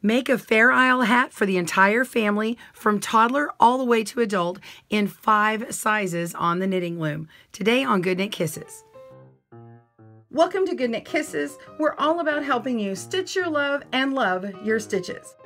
Make a Fair Isle hat for the entire family, from toddler all the way to adult, in 5 sizes on the knitting loom. Today on GoodKnit Kisses. Welcome to GoodKnit Kisses. We're all about helping you stitch your love and love your stitches.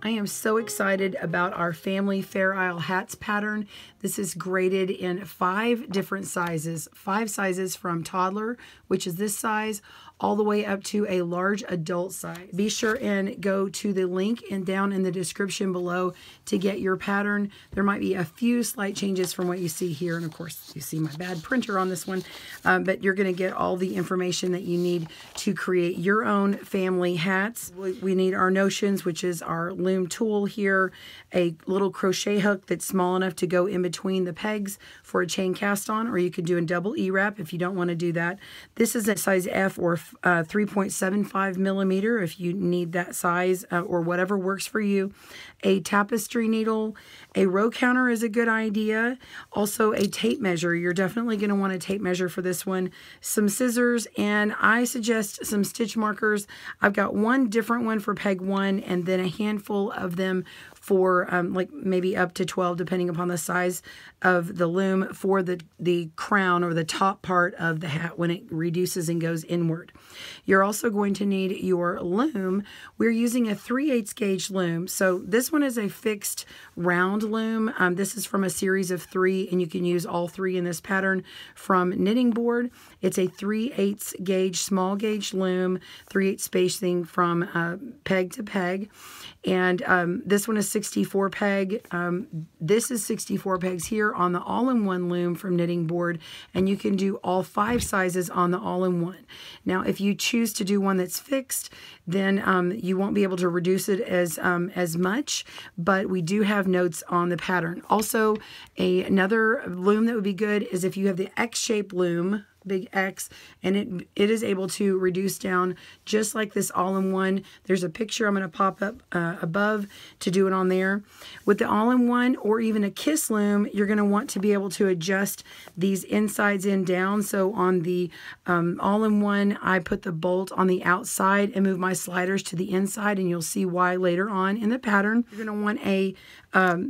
I am so excited about our family Fair Isle hats pattern. This is graded in 5 different sizes. 5 sizes from toddler, which is this size, all the way up to a large adult size. Be sure and go to the link and down in the description below to get your pattern. There might be a few slight changes from what you see here, and of course you see my bad printer on this one, but you're going to get all the information that you need to create your own family hats. We need our notions, which is our loom tool here, a little crochet hook that's small enough to go in between the pegs for a chain cast on, or you could do a double E-wrap if you don't want to do that. This is a size F or 3.75 millimeter if you need that size, or whatever works for you. A tapestry needle, a row counter is a good idea. Also a tape measure. You're definitely going to want a tape measure for this one. Some scissors, and I suggest some stitch markers. I've got one different one for peg 1 and then a handful of them for like maybe up to 12 depending upon the size of the loom for the crown or the top part of the hat when it reduces and goes inward. You're also going to need your loom. We're using a 3/8 gauge loom. So this one is a fixed round loom. This is from a series of 3, and you can use all 3 in this pattern from Knitting Board. It's a 3/8 gauge small gauge loom, 3/8 spacing from peg to peg. And this one is 64 peg. This is 64 pegs here on the all-in-one loom from Knitting Board, and you can do all 5 sizes on the all-in-one. Now, if you choose to do one that's fixed, then you won't be able to reduce it as much, but we do have notes on the pattern. Also, another loom that would be good is if you have the X-shaped loom, big X, and it is able to reduce down just like this all-in-one. There's a picture I'm going to pop up above to do it on there. With the all-in-one or even a kiss loom, you're going to want to be able to adjust these insides in down. So on the all-in-one, I put the bolt on the outside and move my sliders to the inside, and you'll see why later on in the pattern. You're going to want a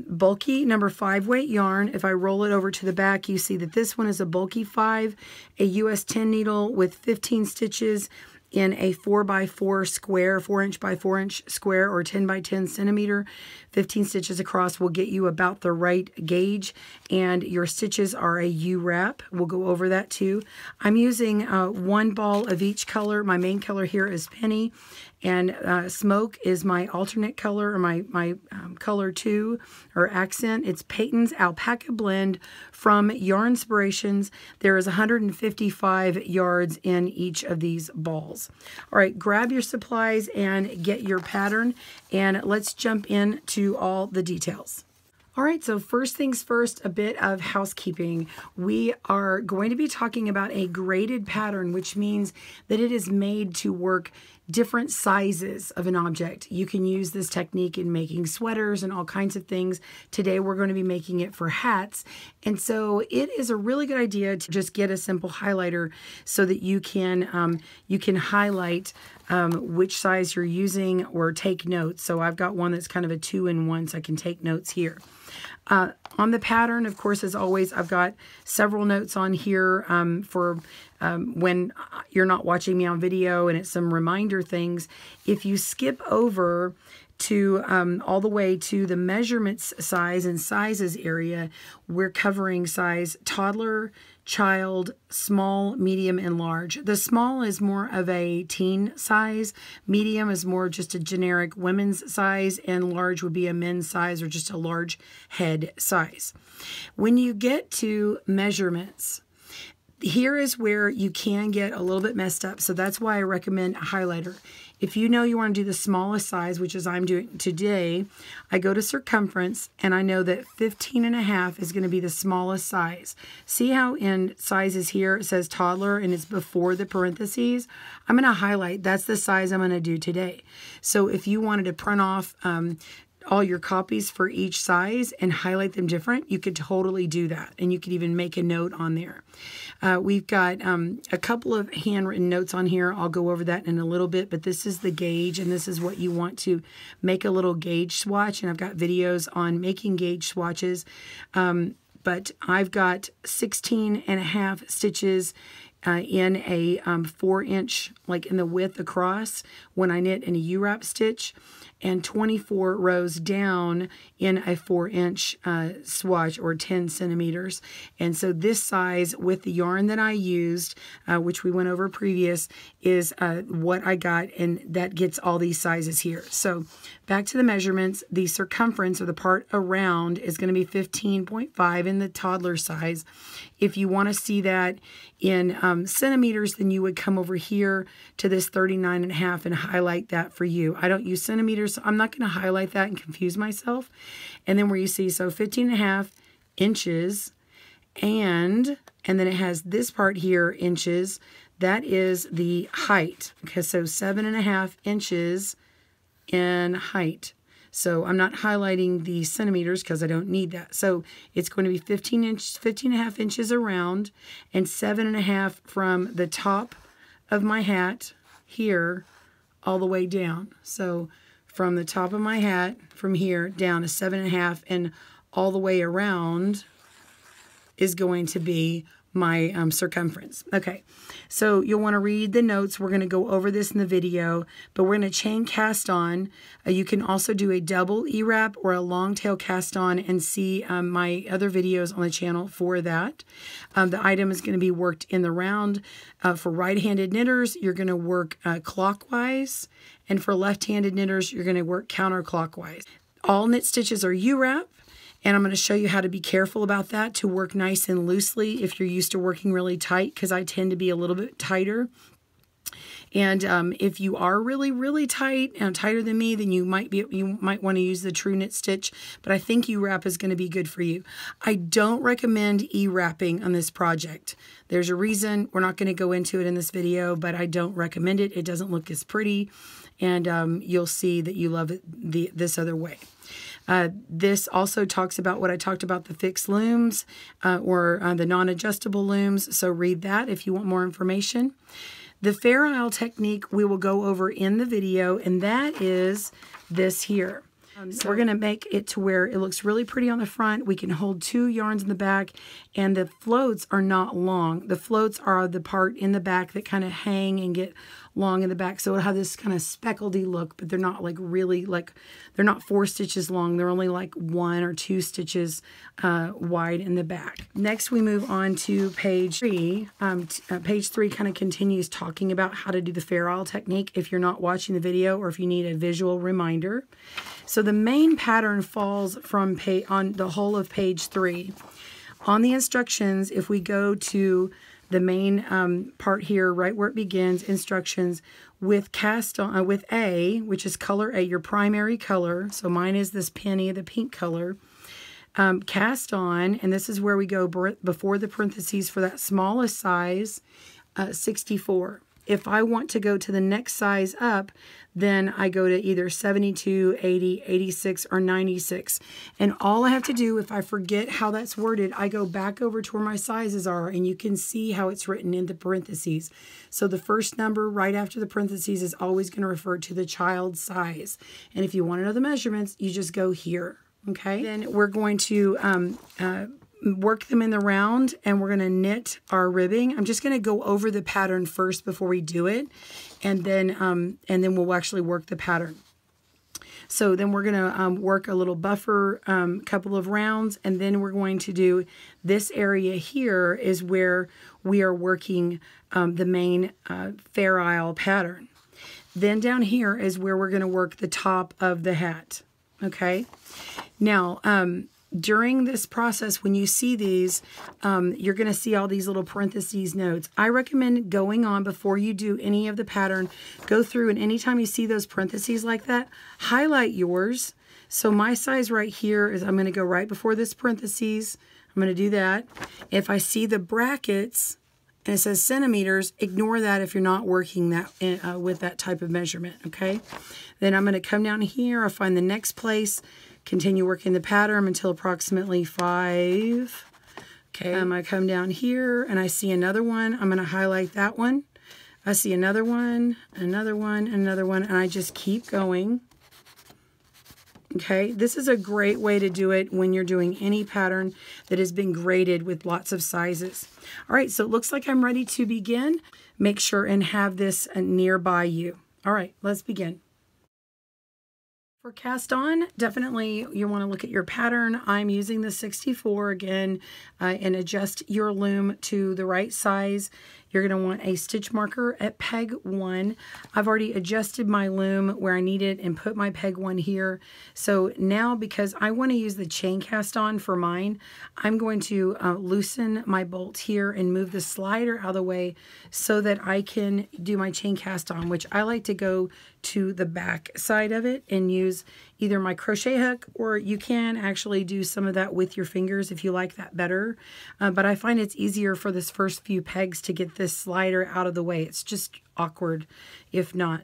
bulky number 5 weight yarn. If I roll it over to the back, you see that this one is a bulky 5, a US 10 needle with 15 stitches in a 4x4 square, 4" by 4" square, or 10 by 10 centimeter. 15 stitches across will get you about the right gauge, and your stitches are a U-wrap. We'll go over that too. I'm using 1 ball of each color. My main color here is Penny, and Smoke is my alternate color, or my color 2 or accent. It's Peyton's Alpaca Blend from Yarnspirations. There is 155 yards in each of these balls. All right, grab your supplies and get your pattern, and let's jump into all the details. All right, so first things first, a bit of housekeeping. We are going to be talking about a graded pattern, which means that it is made to work different sizes of an object. You can use this technique in making sweaters and all kinds of things. Today we're going to be making it for hats, and so it is a really good idea to just get a simple highlighter so that you can highlight which size you're using or take notes. So I've got one that's kind of a 2-in-1, so I can take notes here. On the pattern, of course, as always, I've got several notes on here for when you're not watching me on video, and it's some reminder things. If you skip over to all the way to the measurements size and sizes area, we're covering size toddler, child, small, medium, and large. The small is more of a teen size, medium is more just a generic women's size, and large would be a men's size or just a large head size. When you get to measurements, here is where you can get a little bit messed up, so that's why I recommend a highlighter. If you know you want to do the smallest size, which is I'm doing today, I go to circumference, and I know that 15.5 is going to be the smallest size. See how in sizes here it says toddler and it's before the parentheses? I'm going to highlight, that's the size I'm going to do today. So if you wanted to print off all your copies for each size and highlight them different, you could totally do that. And you could even make a note on there. We've got a couple of handwritten notes on here. I'll go over that in a little bit, but this is the gauge, and this is what you want to make a little gauge swatch. And I've got videos on making gauge swatches. But I've got 16.5 stitches in a 4-inch, like in the width across when I knit in a U-wrap stitch, and 24 rows down in a 4-inch swatch, or 10 centimeters. And so this size with the yarn that I used, which we went over previous, is what I got, and that gets all these sizes here. So back to the measurements, the circumference, or the part around, is going to be 15.5 in the toddler size. If you want to see that in centimeters, then you would come over here to this 39.5 and highlight that for you. I don't use centimeters, so I'm not going to highlight that and confuse myself. And then where you see, so 15.5 inches, and then it has this part here, inches, that is the height. Okay, so 7.5 inches in height. So I'm not highlighting the centimeters because I don't need that. So it's going to be 15.5 inches around, and 7.5 from the top of my hat here all the way down. So from the top of my hat, from here down to 7.5, and all the way around is going to be my circumference. Okay, so you'll want to read the notes. We're going to go over this in the video, but we're going to chain cast on. You can also do a double E-wrap or a long tail cast on, and see my other videos on the channel for that. The item is going to be worked in the round. For right-handed knitters, you're going to work clockwise, and for left-handed knitters, you're going to work counterclockwise. All knit stitches are U-wrap. And I'm going to show you how to be careful about that, to work nice and loosely if you're used to working really tight, because I tend to be a little bit tighter. And if you are really, really tight and tighter than me, then you might want to use the true knit stitch. But I think U-wrap is going to be good for you. I don't recommend E-wrapping on this project. There's a reason. We're not going to go into it in this video, but I don't recommend it. It doesn't look as pretty, and you'll see that you love it this other way. This also talks about what I talked about, the fixed looms or the non-adjustable looms. So read that if you want more information. The Farrell Technique we will go over in the video, and that is this here. So we're going to make it to where it looks really pretty on the front. We can hold 2 yarns in the back, and the floats are not long. The floats are the part in the back that kind of hang and get long in the back. So it'll have this kind of speckledy look, but they're not like really, like, they're not 4 stitches long. They're only like 1 or 2 stitches wide in the back. Next, we move on to page 3. Page 3 kind of continues talking about how to do the Farrell Technique if you're not watching the video, or if you need a visual reminder. So the main pattern falls from on the whole of page 3. On the instructions, if we go to the main part here, right where it begins, instructions, with cast on, with A, which is color A, your primary color. So mine is this penny, the pink color. Cast on, and this is where we go before the parentheses for that smallest size, 64. If I want to go to the next size up, then I go to either 72, 80, 86, or 96. And all I have to do, if I forget how that's worded, I go back over to where my sizes are, and you can see how it's written in the parentheses. So the first number right after the parentheses is always going to refer to the child's size. And if you want to know the measurements, you just go here. Okay? Then we're going to work them in the round, and we're going to knit our ribbing. I'm just going to go over the pattern first before we do it, and then we'll actually work the pattern. So then we're going to work a little buffer, couple of rounds, and then we're going to do this area here is where we are working the main Farrell pattern. Then down here is where we're going to work the top of the hat. Okay, now during this process, when you see these, you're going to see all these little parentheses notes. I recommend going on before you do any of the pattern. Go through, and anytime you see those parentheses like that, highlight yours. So my size right here is, I'm going to go right before this parentheses. I'm going to do that. If I see the brackets, and it says centimeters. Ignore that if you're not working that with that type of measurement, okay? Then I'm going to come down here. I'll find the next place, continue working the pattern until approximately 5. Okay, I come down here and I see another one. I'm going to highlight that one. I see another one, another one, another one, and I just keep going. Okay, this is a great way to do it when you're doing any pattern that has been graded with lots of sizes. All right, so it looks like I'm ready to begin. Make sure and have this nearby you. All right, let's begin. For cast on, definitely you want to look at your pattern. I'm using the 64 again, and adjust your loom to the right size. You're going to want a stitch marker at peg 1. I've already adjusted my loom where I need it and put my peg 1 here. So now, because I want to use the chain cast on for mine, I'm going to loosen my bolt here and move the slider out of the way so that I can do my chain cast on, which I like to go to the back side of it and use either my crochet hook, or you can actually do some of that with your fingers if you like that better. But I find it's easier for this first few pegs to get this slider out of the way. It's just awkward if not.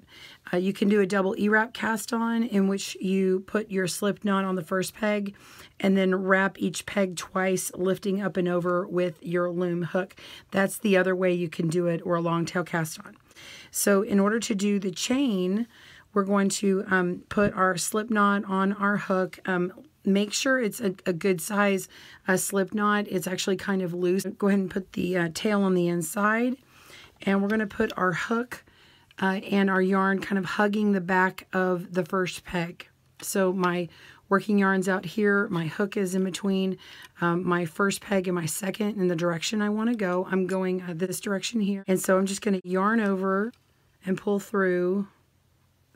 You can do a double E-wrap cast on, in which you put your slip knot on the first peg and then wrap each peg twice, lifting up and over with your loom hook. That's the other way you can do it, or a long tail cast on. So in order to do the chain, we're going to put our slip knot on our hook. Make sure it's a good size slip knot. It's actually kind of loose. Go ahead and put the tail on the inside. And we're going to put our hook and our yarn kind of hugging the back of the first peg. So my working yarn's out here. My hook is in between my first peg and my second in the direction I want to go. I'm going this direction here. And so I'm just going to yarn over and pull through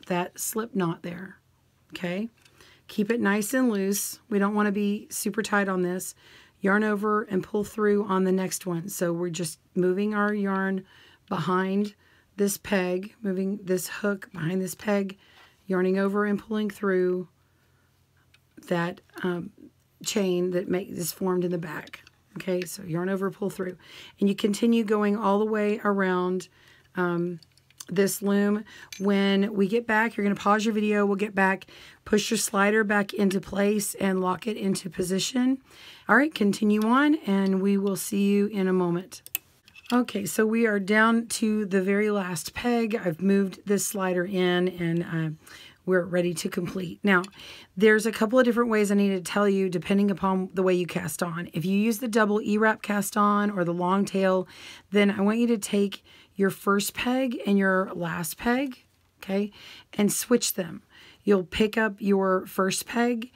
that slip knot there. Okay, keep it nice and loose. We don't want to be super tight on this. Yarn over and pull through on the next one. So we're just moving our yarn behind this peg, moving this hook behind this peg, yarning over and pulling through that chain that is formed in the back. Okay, so yarn over, pull through, and you continue going all the way around this loom. When we get back, you're going to pause your video. We'll get back, push your slider back into place and lock it into position. All right, continue on, and we will see you in a moment. Okay, so we are down to the very last peg. I've moved this slider in, and we're ready to complete. Now, there's a couple of different ways I need to tell you depending upon the way you cast on. If you use the double E-wrap cast on or the long tail, then I want you to take your first peg and your last peg, okay, and switch them. You'll pick up your first peg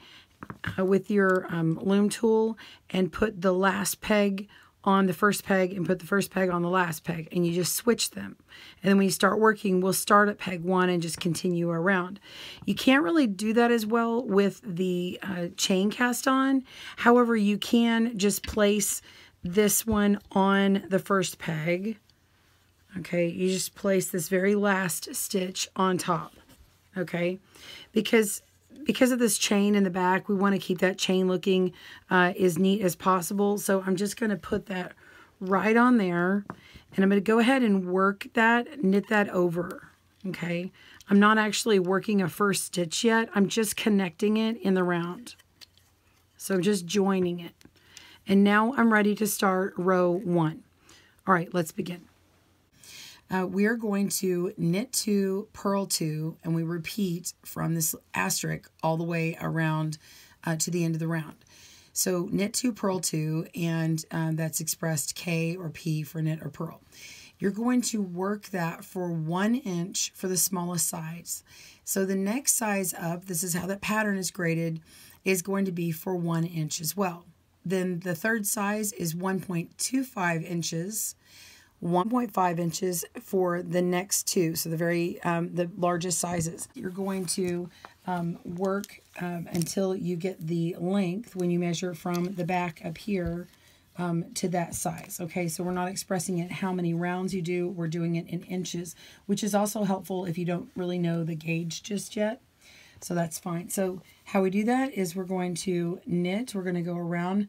with your loom tool and put the last peg on the first peg and put the first peg on the last peg, and you just switch them. And then when you start working, we'll start at peg 1 and just continue around. You can't really do that as well with the chain cast on. However, you can just place this one on the first peg. Okay, you just place this very last stitch on top. Okay, because of this chain in the back, we want to keep that chain looking as neat as possible. So I'm just going to put that right on there, and I'm going to go ahead and work that, knit that over. Okay, I'm not actually working a first stitch yet. I'm just connecting it in the round. So just joining it. And now I'm ready to start row 1. All right, let's begin. We are going to knit 2, purl 2, and we repeat from this asterisk all the way around to the end of the round. So knit 2, purl 2, and that's expressed K or P for knit or purl. You're going to work that for 1 inch for the smallest size. So the next size up, this is how that pattern is graded, is going to be for 1 inch as well. Then the third size is 1.25 inches. 1.5 inches for the next 2, so the largest sizes. You're going to work until you get the length when you measure from the back up here to that size. Okay, so we're not expressing it how many rounds you do, we're doing it in inches, which is also helpful if you don't really know the gauge just yet. So that's fine. So how we do that is we're going to knit, we're going to go around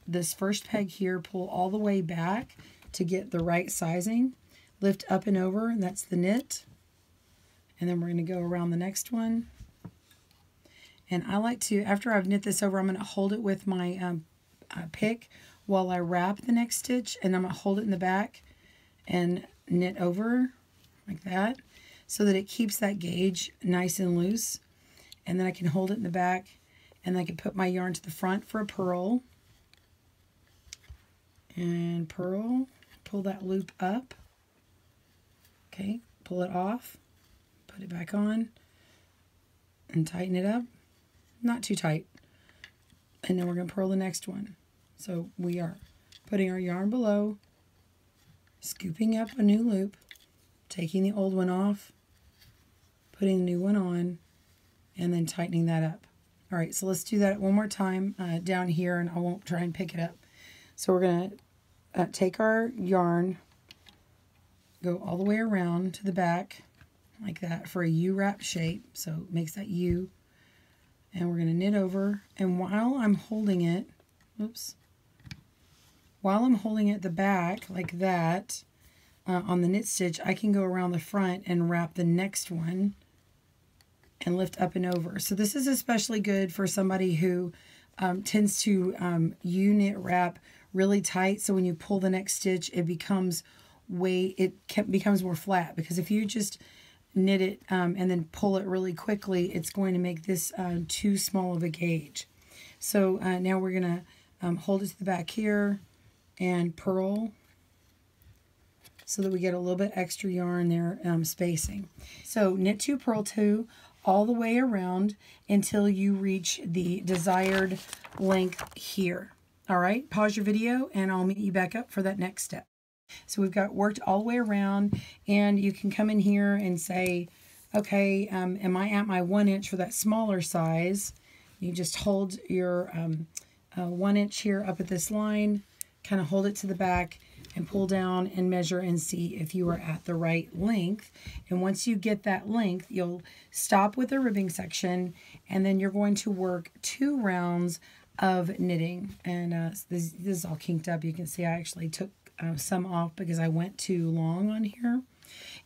this first peg here, pull all the way back to get the right sizing. Lift up and over, and that's the knit. And then we're going to go around the next one. And I like to, after I've knit this over, I'm going to hold it with my pick while I wrap the next stitch, and I'm going to hold it in the back and knit over like that so that it keeps that gauge nice and loose. And then I can hold it in the back, and I can put my yarn to the front for a purl. And purl, pull that loop up. Okay, pull it off, put it back on, and tighten it up. Not too tight. And then we're going to purl the next one. So we are putting our yarn below, scooping up a new loop, taking the old one off, putting the new one on, and then tightening that up. All right, so let's do that one more time down here, and I won't try and pick it up. So we're going to take our yarn, go all the way around to the back like that for a U-wrap shape. So it makes that U. And we're going to knit over. And while I'm holding it, while I'm holding it at the back like that on the knit stitch, I can go around the front and wrap the next one and lift up and over. So this is especially good for somebody who tends to U-knit wrap really tight. So when you pull the next stitch, it becomes becomes more flat, because if you just knit it and then pull it really quickly, it's going to make this too small of a gauge. So now we're going to hold it to the back here and purl so that we get a little bit extra yarn there spacing. So knit 2, purl 2 all the way around until you reach the desired length here. All right, pause your video and I'll meet you back up for that next step. So we've got worked all the way around, and you can come in here and say, okay, am I at my 1 inch for that smaller size? You just hold your 1 inch here up at this line, kind of hold it to the back and pull down and measure and see if you are at the right length. And once you get that length, you'll stop with the ribbing section, and then you're going to work 2 rounds of knitting. And this is all kinked up. You can see I actually took some off because I went too long on here.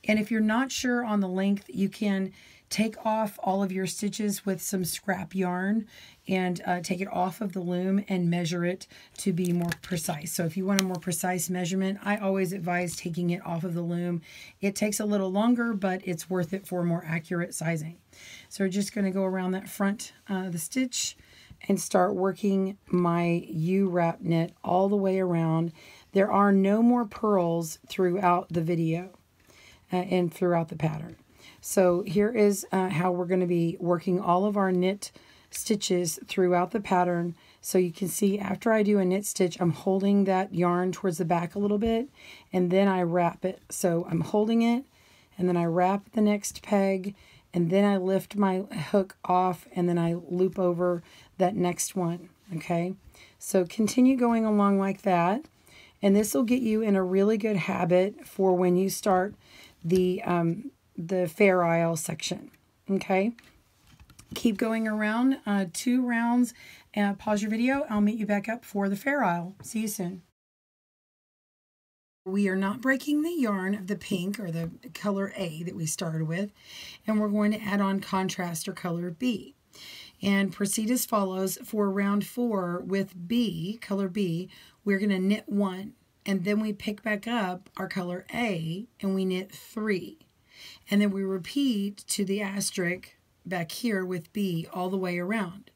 And if you're not sure on the length, you can take off all of your stitches with some scrap yarn and take it off of the loom and measure it to be more precise. So if you want a more precise measurement, I always advise taking it off of the loom. It takes a little longer, but it's worth it for more accurate sizing. So we're just going to go around that front of the stitch and start working my U-wrap knit all the way around. There are no more purls throughout the video and throughout the pattern. So here is how we're going to be working all of our knit stitches throughout the pattern. So you can see after I do a knit stitch, I'm holding that yarn towards the back a little bit, and then I wrap it. So I'm holding it, and then I wrap the next peg, and then I lift my hook off, and then I loop over that next one, okay? So continue going along like that. And this will get you in a really good habit for when you start the fair isle section, okay? Keep going around 2 rounds. Pause your video. I'll meet you back up for the fair isle. See you soon. We are not breaking the yarn of the pink or the color A that we started with, and we're going to add on contrast or color B. And proceed as follows. For round 4 with B, color B, we're going to knit 1, and then we pick back up our color A and we knit 3. And then we repeat to the asterisk back here with B all the way around.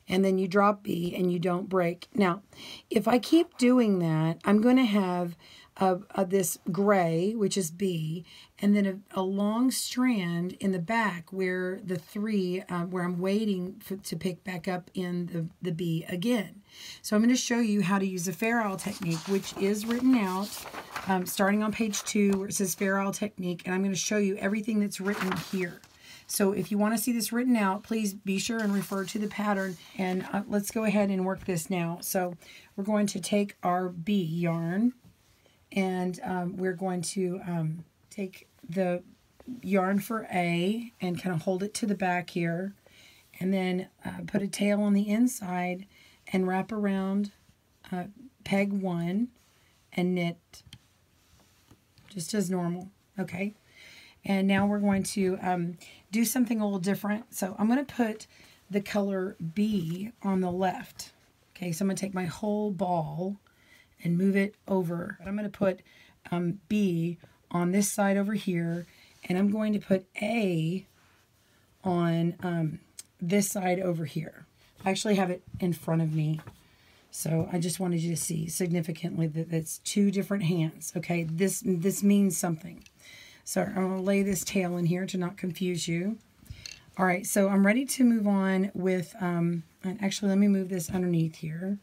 And then you drop B and you don't break. Now, if I keep doing that, I'm going to have this gray, which is B, and then a long strand in the back where the 3, where I'm waiting to pick back up in the B again. So I'm going to show you how to use the Farrell Technique, which is written out starting on page 2 where it says Farrell Technique, and I'm going to show you everything that's written here. So if you want to see this written out, please be sure and refer to the pattern, and let's go ahead and work this now. So we're going to take our B yarn, and we're going to take the yarn for A and kind of hold it to the back here, and then put a tail on the inside and wrap around peg 1 and knit just as normal, okay? And now we're going to do something a little different. So I'm going to put the color B on the left. Okay, so I'm going to take my whole ball and move it over. I'm going to put B on this side over here, and I'm going to put A on this side over here. I actually have it in front of me, so I just wanted you to see significantly that it's two different hands. Okay, this means something. So I'm going to lay this tail in here to not confuse you. All right, so I'm ready to move on with, and actually let me move this underneath here.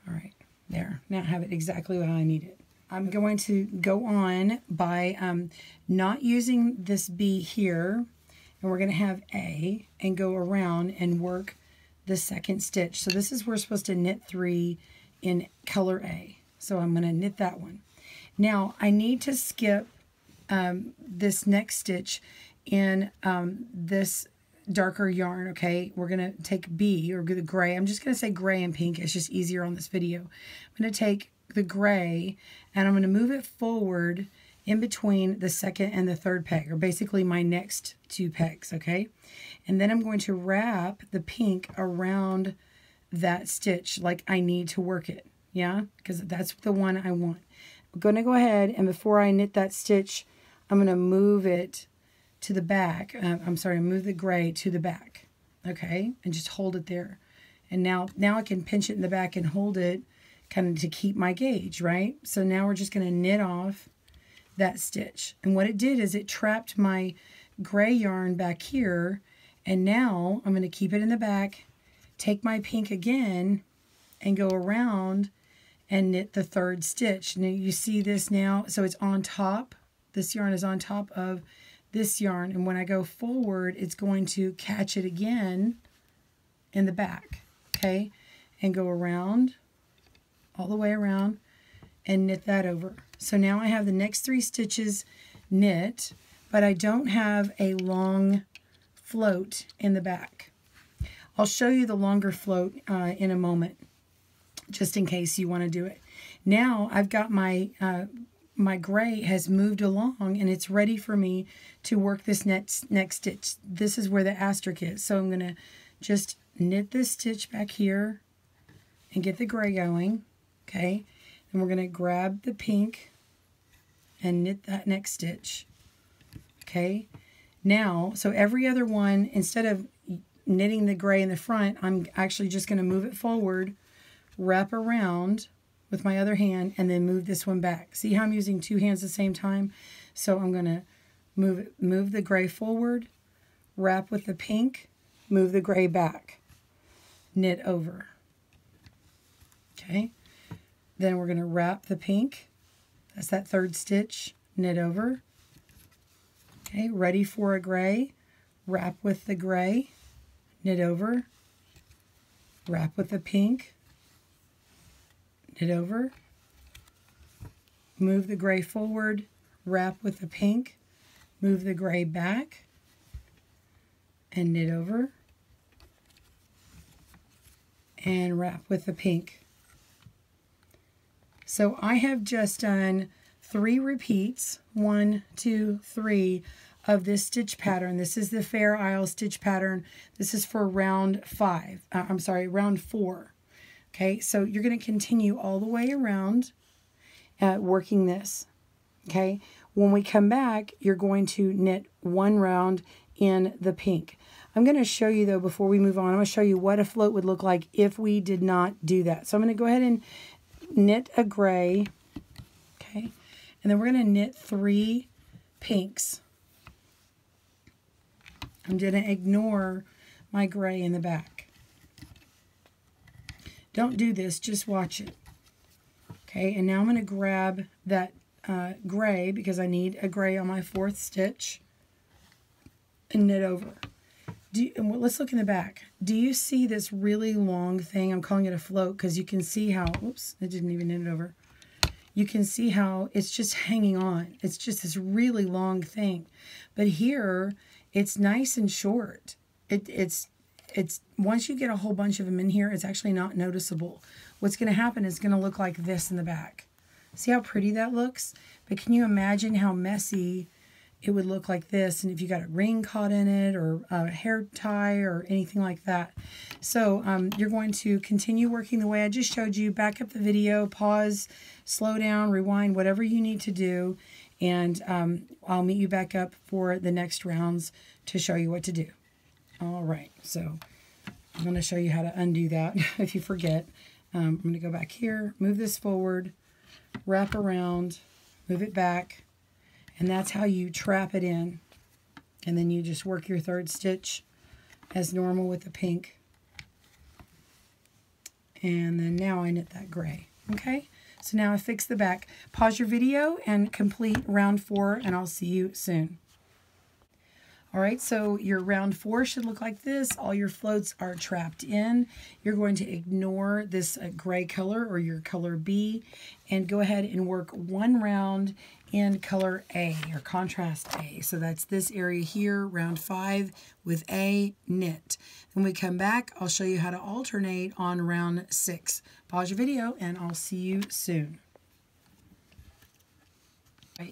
All right, there. Now I have it exactly how I need it. I'm going to go on by not using this B here, and we're going to have A and go around and work the second stitch. So this is where we're supposed to knit 3 in color A. So I'm going to knit that one. Now I need to skip this next stitch in this darker yarn, okay? We're going to take B, or the gray. I'm just going to say gray and pink. It's just easier on this video. I'm going to take the gray, and I'm going to move it forward in between the second and the third peg, or basically my next 2 pegs, okay? And then I'm going to wrap the pink around that stitch like I need to work it, yeah? Because that's the one I want. I'm going to go ahead, and before I knit that stitch, I'm going to move it to the back. Move the gray to the back, okay? And just hold it there. And now I can pinch it in the back and hold it kind of to keep my gauge, right? So now we're just going to knit off that stitch. And what it did is it trapped my gray yarn back here, and now I'm going to keep it in the back, take my pink again, and go around and knit the third stitch. Now you see this now, so it's on top. This yarn is on top of this yarn, and when I go forward, it's going to catch it again in the back, okay? And go around, all the way around, and knit that over. So now I have the next 3 stitches knit, but I don't have a long float in the back. I'll show you the longer float in a moment, just in case you want to do it. Now I've got my my gray has moved along, and it's ready for me to work this next stitch. This is where the asterisk is. So I'm going to just knit this stitch back here and get the gray going, okay? And we're going to grab the pink and knit that next stitch, okay? Now, so every other one, instead of knitting the gray in the front, I'm actually just going to move it forward, wrap around with my other hand, and then move this one back. See how I'm using 2 hands at the same time? So I'm going to move the gray forward, wrap with the pink, move the gray back, knit over, okay? Then we're going to wrap the pink. That's that third stitch, knit over. Okay, ready for a gray. Wrap with the gray, knit over. Wrap with the pink, knit over. Move the gray forward, wrap with the pink, move the gray back, and knit over. And wrap with the pink. So I have just done 3 repeats, 1, 2, 3 of this stitch pattern. This is the Fair Isle stitch pattern. This is for round 4. Okay, so you're going to continue all the way around working this. Okay, when we come back, you're going to knit 1 round in the pink. I'm going to show you, though, before we move on, I'm going to show you what a float would look like if we did not do that. So I'm going to go ahead and knit a gray, okay, and then we're going to knit 3 pinks. I'm going to ignore my gray in the back. Don't do this, just watch it. Okay, and now I'm going to grab that gray, because I need a gray on my 4th stitch, and knit over. Let's look in the back. Do you see this really long thing? I'm calling it a float because you can see how, oops, I didn't even knit it over. You can see how it's just hanging on. It's just this really long thing. But here, it's nice and short. It's once you get a whole bunch of them in here, it's actually not noticeable. What's going to happen is going to look like this in the back. See how pretty that looks? But can you imagine how messy it would look like this, and if you got a ring caught in it or a hair tie or anything like that? So you're going to continue working the way I just showed you. Back up the video, pause, slow down, rewind, whatever you need to do, and I'll meet you back up for the next rounds to show you what to do. All right, so I'm going to show you how to undo that if you forget. I'm going to go back here, move this forward, wrap around, move it back, and that's how you trap it in. And then you just work your third stitch as normal with the pink. And then now I knit that gray. Okay, so now I fix the back. Pause your video and complete round 4, and I'll see you soon. All right, so your round 4 should look like this. All your floats are trapped in. You're going to ignore this gray color or your color B and go ahead and work 1 round in color A or contrast A. So that's this area here, round 5 with A, knit. When we come back, I'll show you how to alternate on round 6. Pause your video and I'll see you soon.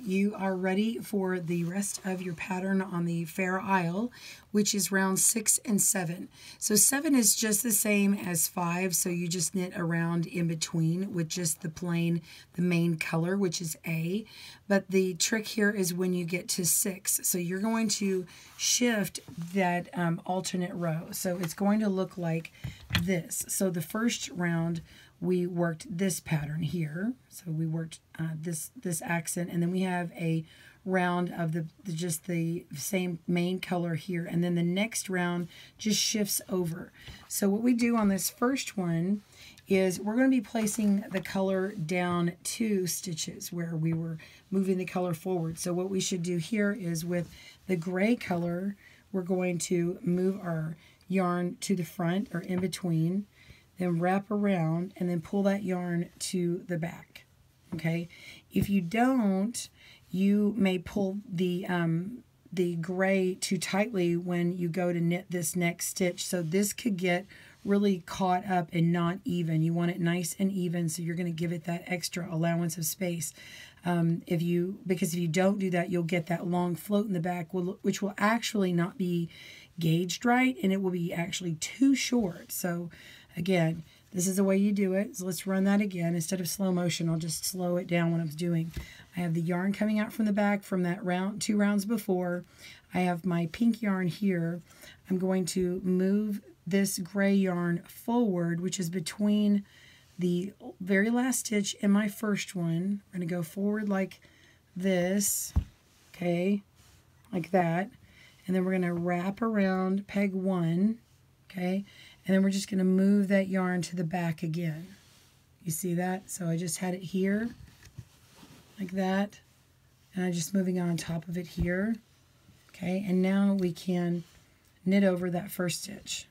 You are ready for the rest of your pattern on the fair isle, which is round 6 and 7. So 7 is just the same as 5, so you just knit around in between with just the main color, which is A. But the trick here is when you get to 6. So you're going to shift that alternate row. So it's going to look like this. So the first round, we worked this pattern here. So we worked this accent, and then we have a round of just the same main color here, and then the next round just shifts over. So what we do on this first one is we're going to be placing the color down 2 stitches where we were moving the color forward. So what we should do here is with the gray color, we're going to move our yarn to the front or in between, then wrap around and then pull that yarn to the back. Okay, if you don't, you may pull the gray too tightly when you go to knit this next stitch. So this could get really caught up and not even. You want it nice and even, so you're going to give it that extra allowance of space. Because if you don't do that, you'll get that long float in the back, which will actually not be gauged right, and it will be actually too short. So again, this is the way you do it. So let's run that again. Instead of slow motion, I'll just slow it down when I'm doing. I have the yarn coming out from the back from that 2 rounds before. I have my pink yarn here. I'm going to move this gray yarn forward, which is between the very last stitch in my first one. We're going to go forward like this, okay, like that. And then we're going to wrap around peg 1, okay, and then we're just going to move that yarn to the back again. You see that? So I just had it here, like that, and I'm just moving on top of it here, okay, and now we can knit over that first stitch.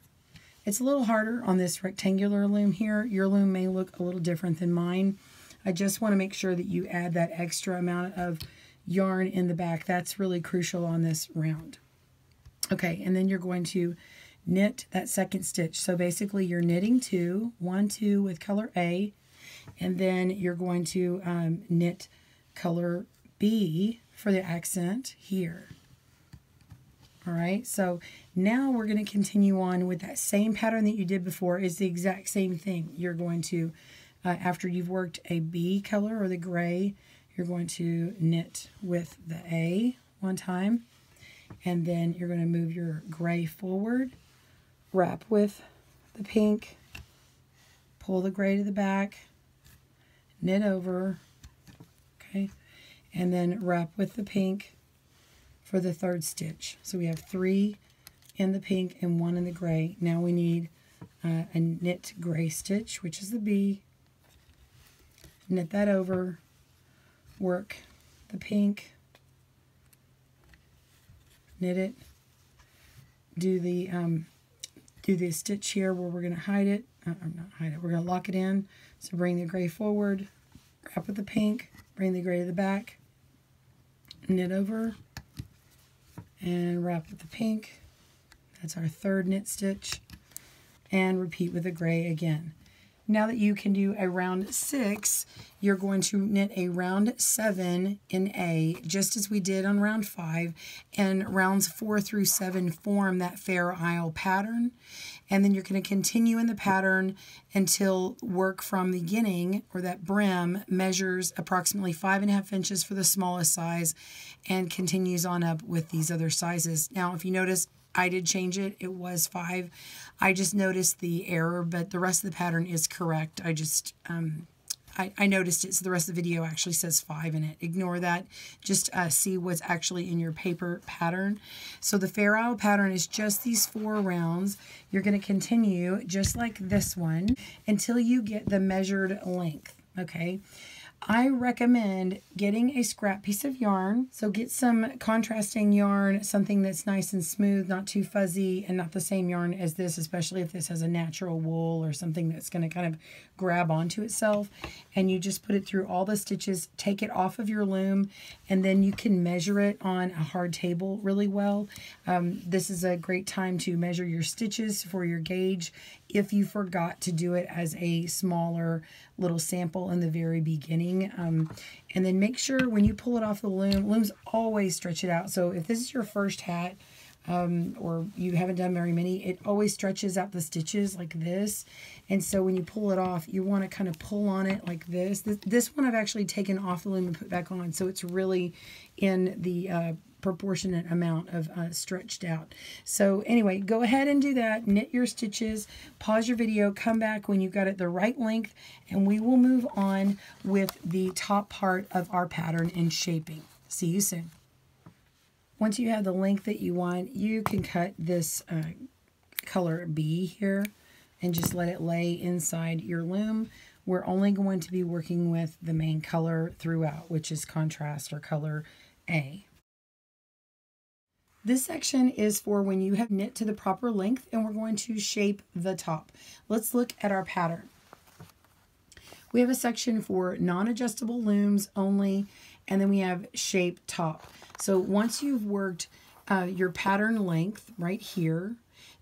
It's a little harder on this rectangular loom here. Your loom may look a little different than mine. I just want to make sure that you add that extra amount of yarn in the back. That's really crucial on this round. Okay, and then you're going to knit that second stitch. So basically you're knitting 2, 1, 2 with color A, and then you're going to knit color B for the accent here. All right, so now we're going to continue on with that same pattern that you did before. Is the exact same thing. You're going to, after you've worked a B color or the gray, you're going to knit with the A 1 time, and then you're going to move your gray forward, wrap with the pink, pull the gray to the back, knit over, okay, and then wrap with the pink for the third stitch. So we have 3 in the pink and 1 in the gray. Now we need a knit gray stitch, which is the B. Knit that over, work the pink, knit it, do the stitch here where we're going to hide it, we're going to lock it in. So bring the gray forward, wrap with the pink, bring the gray to the back, knit over, and wrap with the pink. That's our third knit stitch, and repeat with the gray again. Now that you can do a round 6, you're going to knit a round 7 in A, just as we did on round 5, and rounds 4 through 7 form that Fair Isle pattern. And then you're going to continue in the pattern until work from the beginning, or that brim, measures approximately 5.5 inches for the smallest size and continues on up with these other sizes. Now, if you notice, I did change it. It was 5. I just noticed the error, but the rest of the pattern is correct. I just, I noticed it, so the rest of the video actually says 5 in it. Ignore that. Just see what's actually in your paper pattern. So the Fair Isle pattern is just these 4 rounds. You're going to continue just like this one until you get the measured length, okay? I recommend getting a scrap piece of yarn. So get some contrasting yarn, something that's nice and smooth, not too fuzzy, and not the same yarn as this, especially if this has a natural wool or something that's going to kind of grab onto itself. And you just put it through all the stitches, take it off of your loom, and then you can measure it on a hard table really well. This is a great time to measure your stitches for your gauge if you forgot to do it as a smaller little sample in the very beginning. And then make sure when you pull it off the loom, looms always stretch it out. So if this is your first hat, or you haven't done very many, it always stretches out the stitches like this. And so when you pull it off, you want to kind of pull on it like this. This one I've actually taken off the loom and put back on, so it's really in the proportionate amount of stretched out. So anyway, go ahead and do that. Knit your stitches, pause your video, come back when you've got it the right length, and we will move on with the top part of our pattern in shaping. See you soon. Once you have the length that you want, you can cut this color B here and just let it lay inside your loom. We're only going to be working with the main color throughout, which is contrast or color A. This section is for when you have knit to the proper length, and we're going to shape the top. Let's look at our pattern. We have a section for non-adjustable looms only, and then we have shape top. So once you've worked your pattern length right here,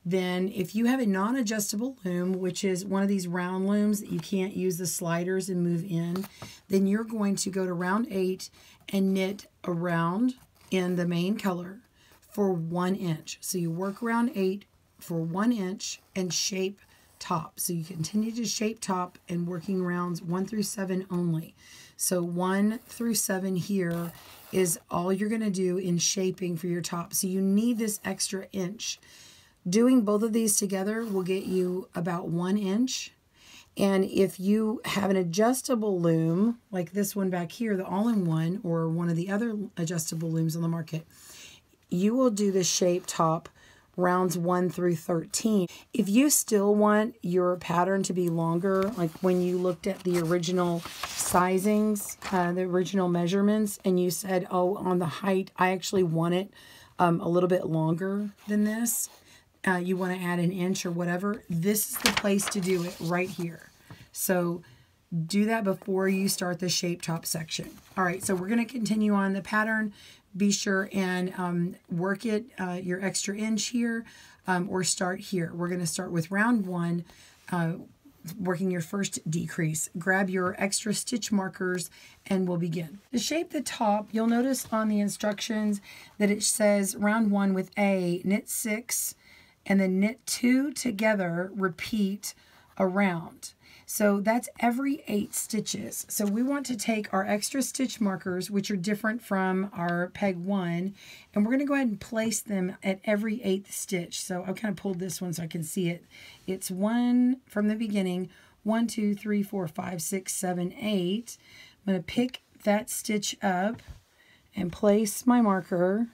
then if you have a non-adjustable loom, which is one of these round looms that you can't use the sliders and move in, then you're going to go to round 8 and knit a round in the main color for 1 inch. So you work round 8 for 1 inch and shape top. So you continue to shape top and working rounds 1 through 7 only. So 1 through 7 here is all you're going to do in shaping for your top. So you need this extra inch. Doing both of these together will get you about 1 inch. And if you have an adjustable loom, like this one back here, the all-in-one, or one of the other adjustable looms on the market, you will do the shape top rounds 1 through 13. If you still want your pattern to be longer, like when you looked at the original sizings, the original measurements, and you said, oh, on the height, I actually want it a little bit longer than this, you want to add an inch or whatever, this is the place to do it right here. So do that before you start the shape top section. All right, so we're going to continue on the pattern. Be sure and work it your extra inch here, or start here. We're going to start with round 1, working your first decrease. Grab your extra stitch markers and we'll begin. To shape the top, you'll notice on the instructions that it says round 1 with A, knit 6, and then knit 2 together, repeat a round. So that's every 8 stitches. So we want to take our extra stitch markers, which are different from our peg 1, and we're going to go ahead and place them at every 8th stitch. So I've kind of pulled this one so I can see it. It's 1 from the beginning, 1, 2, 3, 4, 5, 6, 7, 8. I'm going to pick that stitch up and place my marker.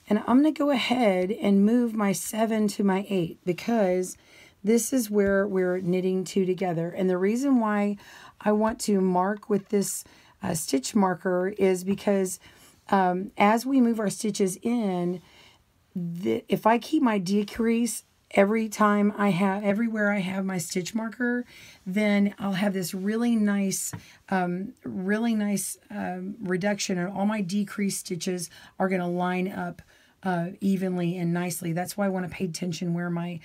And I'm going to go ahead and move my 7 to my 8 because this is where we're knitting 2 together. And the reason why I want to mark with this stitch marker is because as we move our stitches in, if I keep my decrease everywhere I have my stitch marker, then I'll have this really nice reduction, and all my decrease stitches are going to line up evenly and nicely. That's why I want to pay attention where my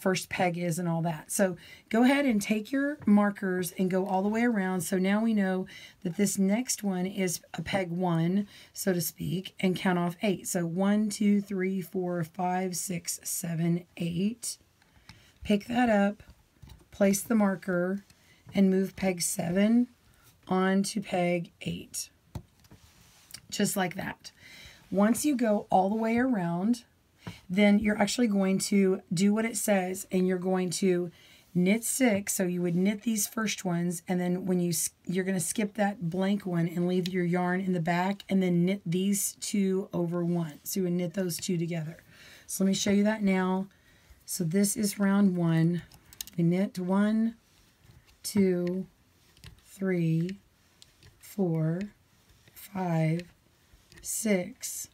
first peg is and all that. So go ahead and take your markers and go all the way around. So now we know that this next one is a peg 1, so to speak, and count off 8. So 1, 2, 3, 4, 5, 6, 7, 8. Pick that up, place the marker, and move peg 7 onto peg 8. Just like that. Once you go all the way around, then you're actually going to do what it says, and you're going to knit 6. So you would knit these first ones, and then when you're going to skip that blank one and leave your yarn in the back, and then knit these 2 over 1. So you would knit those 2 together. So let me show you that now. So this is round 1. We knit 1, 2, 3, 4, 5, 6,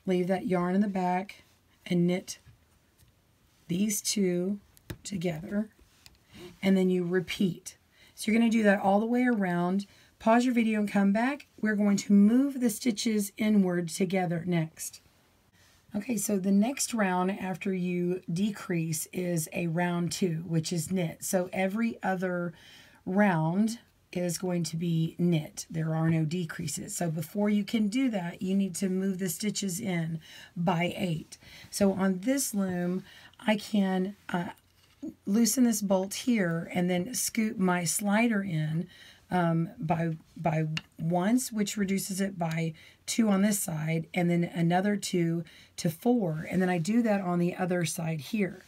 leave that yarn in the back and knit these 2 together, and then you repeat. So you're going to do that all the way around. Pause your video and come back. We're going to move the stitches inward together next. Okay, so the next round after you decrease is a round 2, which is knit. So every other round is going to be knit. There are no decreases. So before you can do that, you need to move the stitches in by 8. So on this loom, I can loosen this bolt here and then scoop my slider in by once, which reduces it by 2 on this side, and then another 2 to 4. And then I do that on the other side here.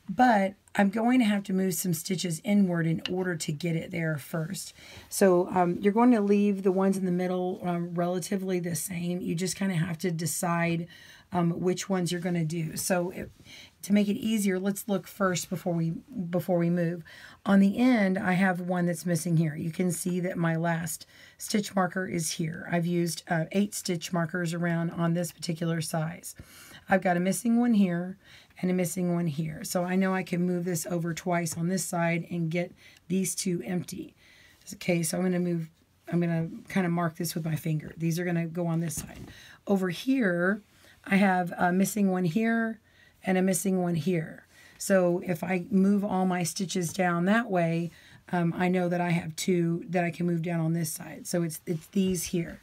But I'm going to have to move some stitches inward in order to get it there first. So you're going to leave the ones in the middle relatively the same. You just kind of have to decide which ones you're going to do. So to make it easier, let's look first before we move. On the end, I have one that's missing here. You can see that my last stitch marker is here. I've used 8 stitch markers around on this particular size. I've got a missing one here and a missing one here. So I know I can move this over twice on this side and get these 2 empty. Okay, so I'm going to kind of mark this with my finger. These are going to go on this side. Over here, I have a missing one here and a missing one here. So if I move all my stitches down that way, I know that I have 2 that I can move down on this side. So it's these here.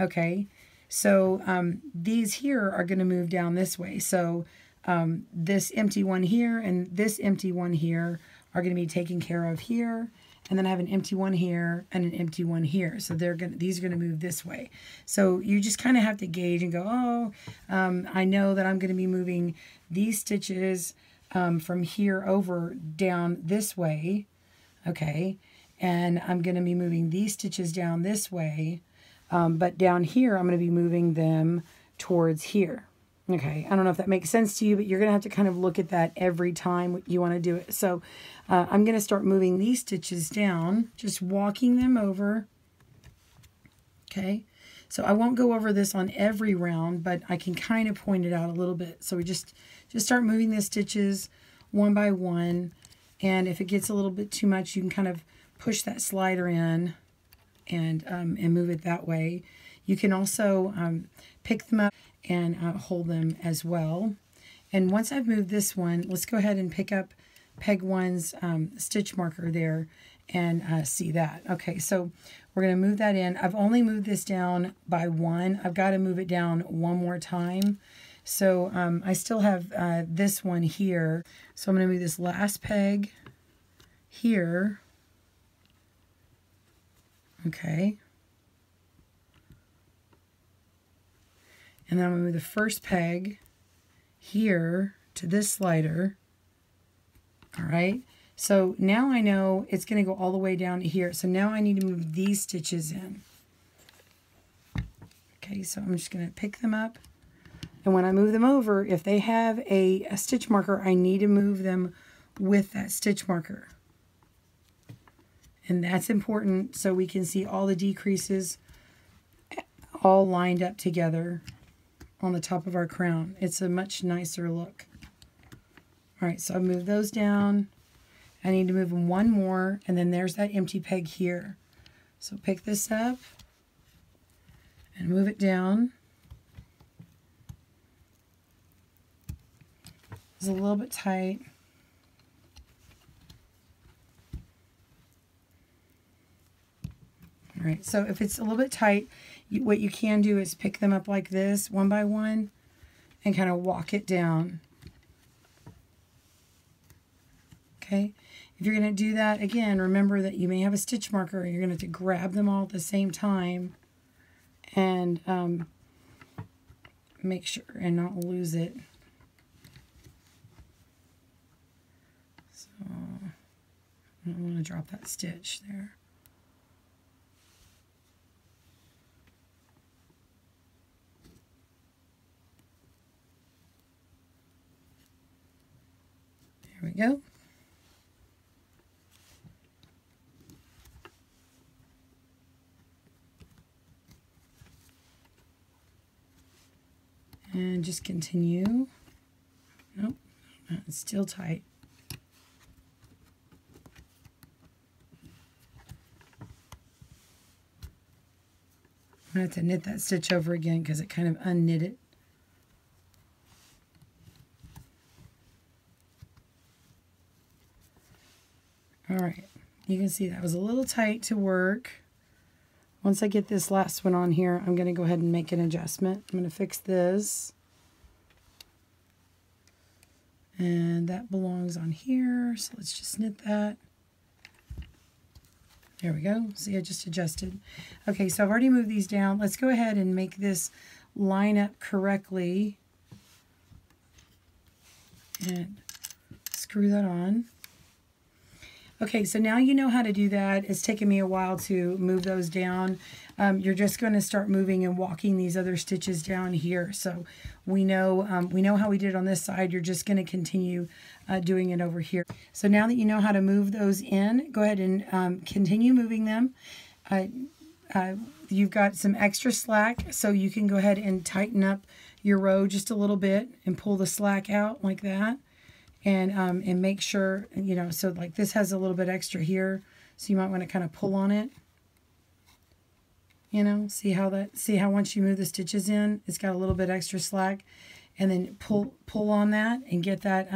Okay, so these here are going to move down this way. So this empty one here and this empty one here are going to be taken care of here. And then I have an empty one here and an empty one here. So these are going to move this way. So you just kind of have to gauge and go, oh, I know that I'm going to be moving these stitches from here over down this way. Okay. And I'm going to be moving these stitches down this way. But down here, I'm going to be moving them towards here. Okay, I don't know if that makes sense to you, but you're going to have to kind of look at that every time you want to do it. So I'm going to start moving these stitches down, just walking them over. Okay, so I won't go over this on every round, but I can kind of point it out a little bit. So we just start moving the stitches one by one, and if it gets a little bit too much, you can kind of push that slider in and move it that way. You can also pick them up and hold them as well. And once I've moved this one, let's go ahead and pick up peg 1's stitch marker there and see that. Okay, so we're going to move that in. I've only moved this down by 1. I've got to move it down one more time. So I still have this one here. So I'm going to move this last peg here. Okay. And then I'm going to move the first peg here to this slider. All right. So now I know it's going to go all the way down to here. So now I need to move these stitches in. Okay, so I'm just going to pick them up. And when I move them over, if they have a stitch marker, I need to move them with that stitch marker. And that's important so we can see all the decreases all lined up together on the top of our crown. It's a much nicer look. All right, so I move those down. I need to move them one more, and then there's that empty peg here. So pick this up and move it down. is a little bit tight. All right, so if it's a little bit tight, what you can do is pick them up like this, one by one, and kind of walk it down. Okay, if you're going to do that, again, remember that you may have a stitch marker, and you're going to have to grab them all at the same time and make sure and not lose it. So I don't want to drop that stitch there. There we go. And just continue. Nope, it's still tight. I'm going to have to knit that stitch over again because it kind of unknit it. All right, you can see that was a little tight to work. Once I get this last one on here, I'm going to go ahead and make an adjustment. I'm going to fix this. And that belongs on here, so let's just knit that. There we go. See, I just adjusted. Okay, so I've already moved these down. Let's go ahead and make this line up correctly. And screw that on. Okay, so now you know how to do that. It's taken me a while to move those down. You're just going to start moving and walking these other stitches down here. So we know how we did it on this side. You're just going to continue doing it over here. So now that you know how to move those in, go ahead and continue moving them. You've got some extra slack, so you can go ahead and tighten up your row just a little bit and pull the slack out like that. And make sure, you know, so like this has a little bit extra here, so you might want to kind of pull on it. You know, see how once you move the stitches in, it's got a little bit extra slack, and then pull on that and get that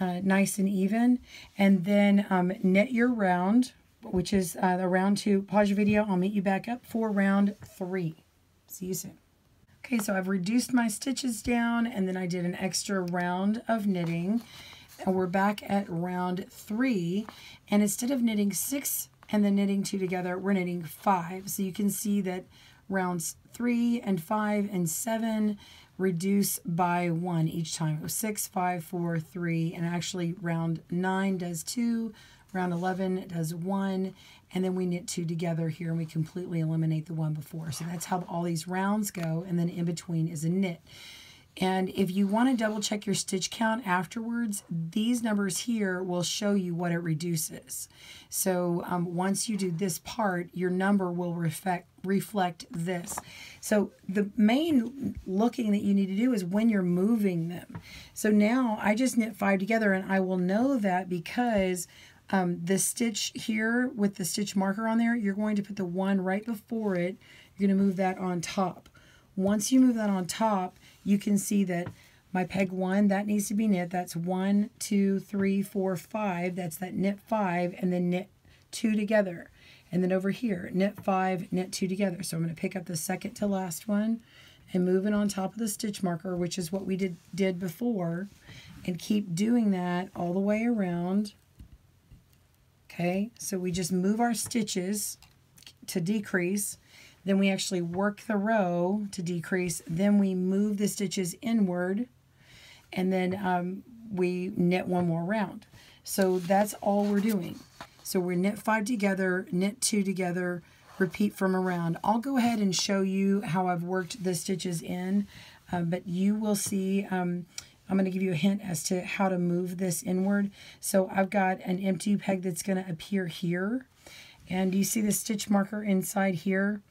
nice and even. And then knit your round, which is the round 2. Pause your video. I'll meet you back up for round 3. See you soon. Okay, so I've reduced my stitches down, and then I did an extra round of knitting, and we're back at round 3. And instead of knitting 6 and then knitting 2 together, we're knitting 5. So you can see that rounds 3 and 5 and 7 reduce by 1 each time. It was 6, 5, 4, 3, and actually round 9 does 2, round 11 does 1, and then we knit 2 together here, and we completely eliminate the one before. So that's how all these rounds go, and then in between is a knit. And if you want to double check your stitch count afterwards, these numbers here will show you what it reduces. So once you do this part, your number will reflect this. So the main looking that you need to do is when you're moving them. So now I just knit 5 together, and I will know that because the stitch here with the stitch marker on there, you're going to put the one right before it. You're going to move that on top. Once you move that on top, you can see that my peg 1, that needs to be knit. That's 1, 2, 3, 4, 5. That's that knit 5, and then knit 2 together. And then over here, knit 5, knit 2 together. So I'm going to pick up the second to last one and move it on top of the stitch marker, which is what we did before, and keep doing that all the way around. Okay, so we just move our stitches to decrease, then we actually work the row to decrease, then we move the stitches inward, and then we knit one more round. So that's all we're doing. So we knit 5 together, knit 2 together, repeat from around. I'll go ahead and show you how I've worked the stitches in, but you will see, I'm going to give you a hint as to how to move this inward. So I've got an empty peg that's going to appear here. And you see the stitch marker inside here?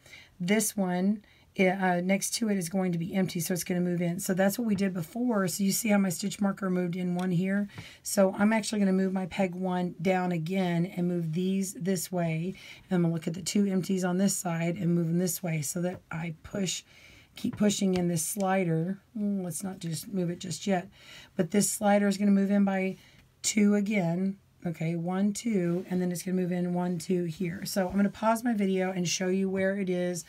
This one, next to it is going to be empty, so it's going to move in. So that's what we did before. So you see how my stitch marker moved in one here? So I'm actually going to move my peg 1 down again and move these this way. And I'm going to look at the 2 empties on this side and move them this way so that I push keep pushing in this slider. Let's not just move it just yet. But this slider is going to move in by 2 again. Okay, 1, 2, and then it's going to move in 1, 2 here. So I'm going to pause my video and show you where it is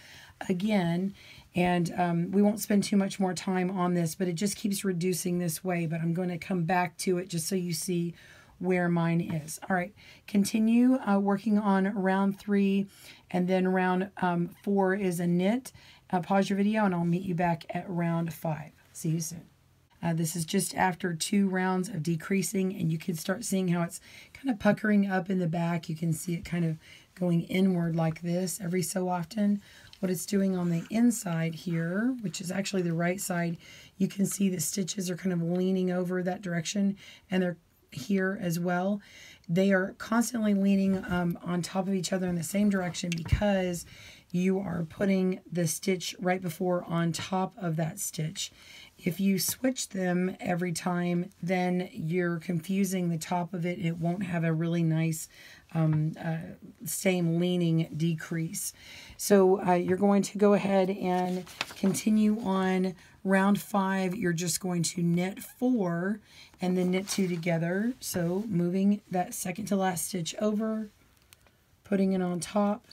again. And we won't spend too much more time on this, but it just keeps reducing this way. But I'm going to come back to it just so you see where mine is. All right, continue working on round 3, and then round 4 is a knit. Pause your video and I'll meet you back at round 5. See you soon. This is just after 2 rounds of decreasing, and you can start seeing how it's kind of puckering up in the back. You can see it kind of going inward like this every so often. What it's doing on the inside here, which is actually the right side, you can see the stitches are kind of leaning over that direction, and they're here as well. They are constantly leaning on top of each other in the same direction because you are putting the stitch right before on top of that stitch. If you switch them every time, then you're confusing the top of it. It won't have a really nice same leaning decrease. So you're going to go ahead and continue on round 5. You're just going to knit 4 and then knit 2 together. So moving that second to last stitch over, putting it on top,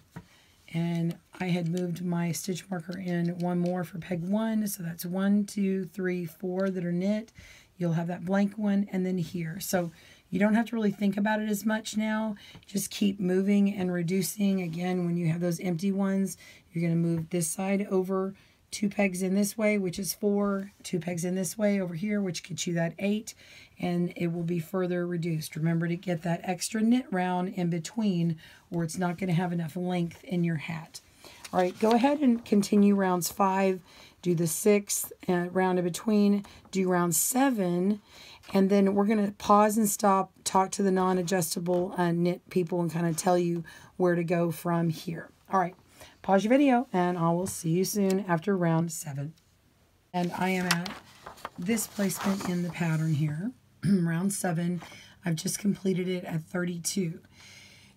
and I had moved my stitch marker in 1 more for peg 1, so that's 1, 2, 3, 4 that are knit. You'll have that blank one, and then here. So you don't have to really think about it as much now. Just keep moving and reducing. Again, when you have those empty ones, you're going to move this side over 2 pegs in this way, which is 4, 2 pegs in this way over here, which gets you that 8, and it will be further reduced. Remember to get that extra knit round in between, or it's not going to have enough length in your hat. All right, go ahead and continue rounds 5, do the 6th round in between, do round 7, and then we're going to pause and stop, talk to the non-adjustable knit people, and kind of tell you where to go from here. All right, pause your video, and I will see you soon after round 7. And I am at this placement in the pattern here, round 7. I've just completed it at 32.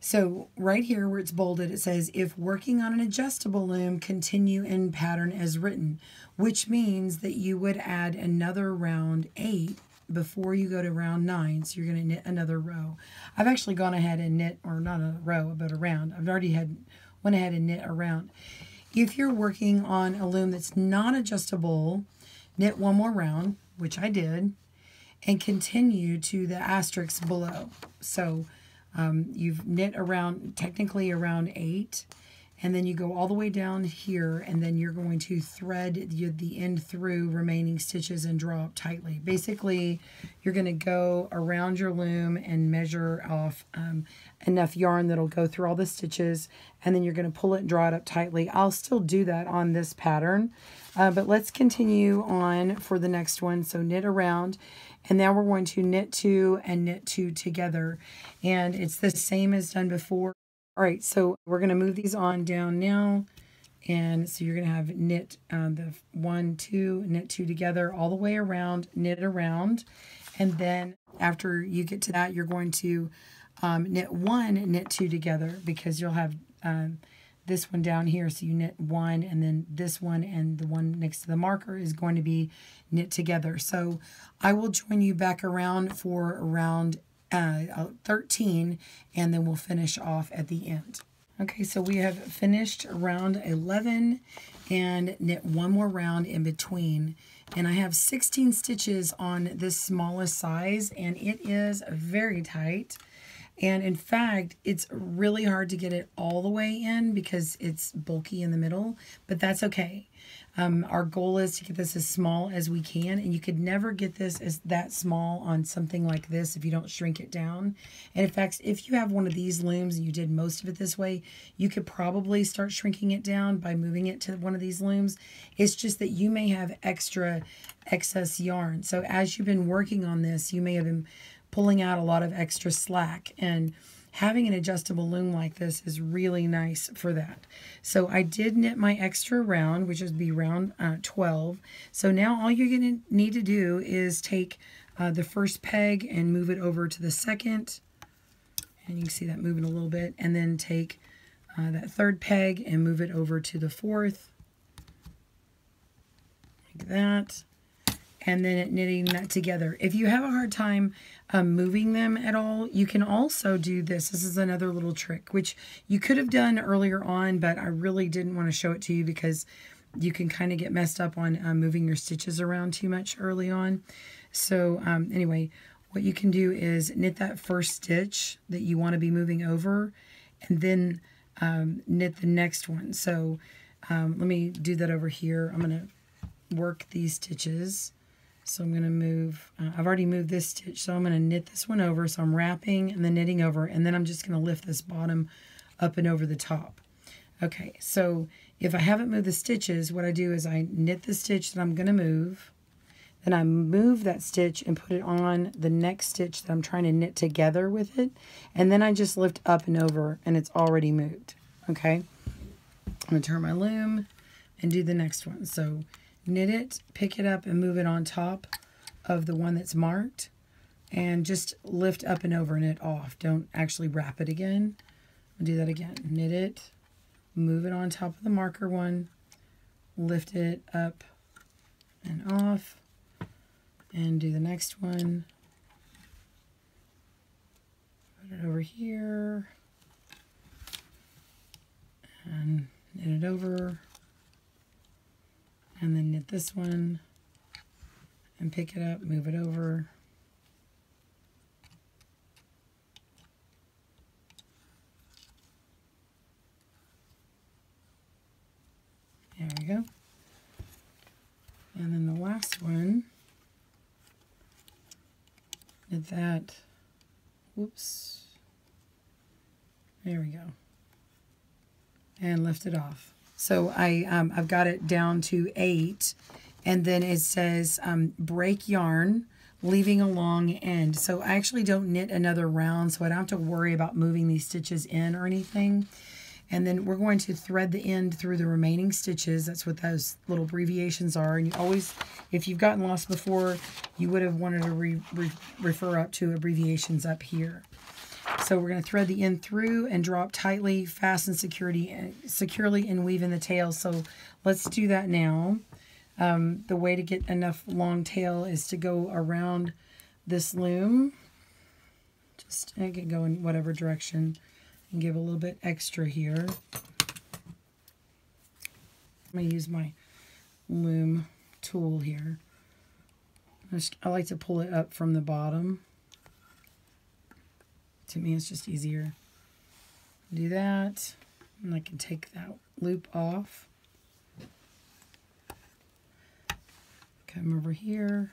So right here where it's bolded, it says, if working on an adjustable loom, continue in pattern as written, which means that you would add another round 8 before you go to round 9. So you're going to knit another row. I've actually gone ahead and knit, or not a row, but a round. I've already went ahead and knit a round. If you're working on a loom that's not adjustable, knit 1 more round, which I did, and continue to the asterisk below. So you've knit around, technically around 8, and then you go all the way down here, and then you're going to thread the end through remaining stitches and draw up tightly. Basically, you're going to go around your loom and measure off enough yarn that'll go through all the stitches, and then you're going to pull it and draw it up tightly. I'll still do that on this pattern, but let's continue on for the next one. So knit around. And now we're going to knit 2 and knit 2 together. And it's the same as done before. All right, so we're going to move these on down now. And so you're going to have knit the 1, 2, knit 2 together all the way around, knit around. And then after you get to that, you're going to knit 1, knit 2 together, because you'll have this one down here. So you knit 1, and then this one and the one next to the marker is going to be knit together. So I will join you back around for round 13, and then we'll finish off at the end. Okay, so we have finished round 11 and knit 1 more round in between. And I have 16 stitches on this smallest size, and it is very tight. And in fact, it's really hard to get it all the way in because it's bulky in the middle, but that's okay. Our goal is to get this as small as we can, and you could never get this as that small on something like this if you don't shrink it down. And in fact, if you have one of these looms and you did most of it this way, you could probably start shrinking it down by moving it to one of these looms. It's just that you may have excess yarn. So as you've been working on this, you may have been pulling out a lot of extra slack, and having an adjustable loom like this is really nice for that. So I did knit my extra round, which would be round 12. So now all you're going to need to do is take the first peg and move it over to the second, and you can see that moving a little bit, and then take that third peg and move it over to the fourth, like that, and then knitting that together. If you have a hard time moving them at all, you can also do this. This is another little trick, which you could have done earlier on, but I really didn't want to show it to you because you can kind of get messed up on moving your stitches around too much early on. So anyway, what you can do is knit that first stitch that you want to be moving over, and then knit the next one. So let me do that over here. I'm going to work these stitches. So I'm going to move, I've already moved this stitch, so I'm going to knit this one over. So I'm wrapping and then knitting over, and then I'm just going to lift this bottom up and over the top. Okay, so if I haven't moved the stitches, what I do is I knit the stitch that I'm going to move, then I move that stitch and put it on the next stitch that I'm trying to knit together with it, and then I just lift up and over, and it's already moved. Okay, I'm going to turn my loom and do the next one. So knit it, pick it up, and move it on top of the one that's marked, and just lift up and over and knit off. Don't actually wrap it again. I'll do that again. Knit it, move it on top of the marker one, lift it up and off, and do the next one. Put it over here, and knit it over, and then knit this one and pick it up, move it over. There we go. And then the last one, knit that, whoops, there we go, and lift it off. So I've got it down to 8, and then it says break yarn, leaving a long end. So I actually don't knit another round, so I don't have to worry about moving these stitches in or anything. And then we're going to thread the end through the remaining stitches. That's what those little abbreviations are. And you always, if you've gotten lost before, you would have wanted to refer up to abbreviations up here. So we're going to thread the end through and drop tightly, fasten securely, and weave in the tail. So let's do that now. The way to get enough long tail is to go around this loom. Just, I can go in whatever direction and give a little bit extra here. I'm going to use my loom tool here. I like to pull it up from the bottom. To me, it's just easier. Do that, and I can take that loop off. Come over here,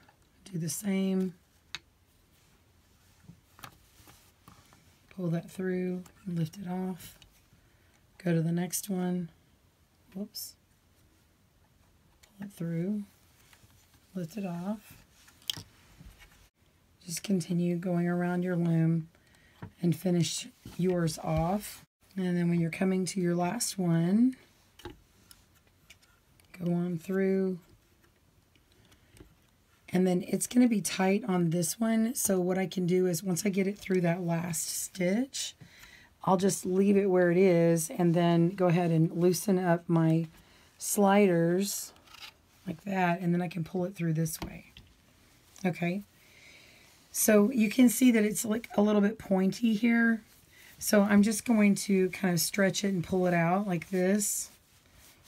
do the same. Pull that through, lift it off. Go to the next one. Whoops. Pull it through, lift it off. Just continue going around your loom and finish yours off. And then when you're coming to your last one, go on through. And then it's going to be tight on this one. So what I can do is once I get it through that last stitch, I'll just leave it where it is and then go ahead and loosen up my sliders like that. And then I can pull it through this way. Okay. So you can see that it's like a little bit pointy here. So I'm just going to kind of stretch it and pull it out like this.